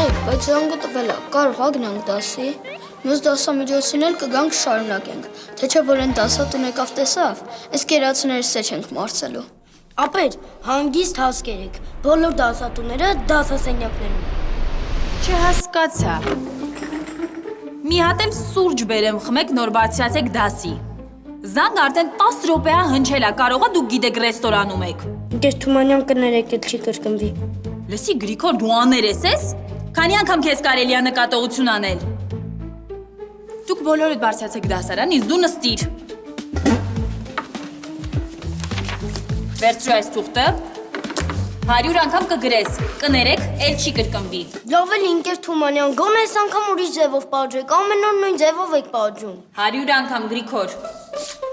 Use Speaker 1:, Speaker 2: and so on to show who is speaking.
Speaker 1: Մեկ, բայց զանգը տվել է, կարող ա գնանք դասի։ Մյուս դասամիջոցին էլ կգանք շարունակենք, թե չէ որ են դասատուն եկավ տեսավ, այս կերացուները սեչ ենք մարցելու։
Speaker 2: Ապեր, հանգիստ հասկերեք, բոլոր դասատուները դասասենյակներում են։
Speaker 3: Չհասկացա։ Մի հատ եմ սուրճ բերեմ, խմեք նոր բարձրացեք դասի։ Զանգ արդեն 10 րոպեա հնչել է, կարող ա դուք գիտեք ռեստորանում եք։
Speaker 2: Ինքեր Թումանյան կներեք, էլ չի կրկնվի։
Speaker 3: Լսի Գրիգոր, դու աներես ես։ Քանի անգամ քեզ կարելի է նկատողություն անել։ Դուք բոլորդ բարձրացեք դասարան, իսկ դու նստիր։ Վերցրու այս թուղթը։ 100 անգամ կգրես, կներեք, էլ չի կրկնվի։
Speaker 2: Լավ էլ ինքեր Թումանյան, գոնե այս անգամ ուրիշ ձևով պատժեք, ամեն օր նույն ձևով եք պատժում։
Speaker 3: 100 անգամ Գրիգոր։